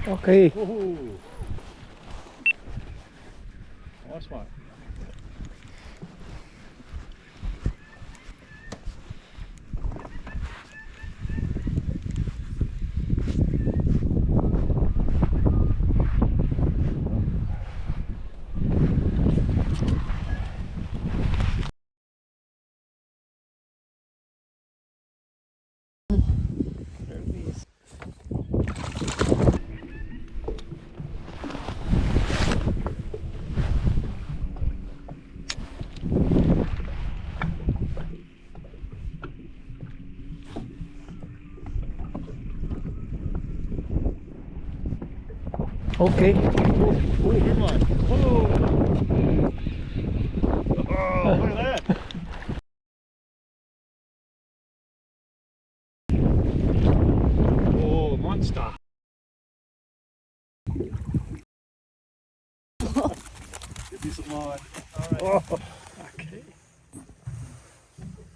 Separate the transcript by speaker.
Speaker 1: Okay.
Speaker 2: Ooh. Nice one. There it is.
Speaker 1: Okay.
Speaker 2: Oh, good one. Oh. Oh, look at that. Oh, monster. Give me some line. All right. Oh.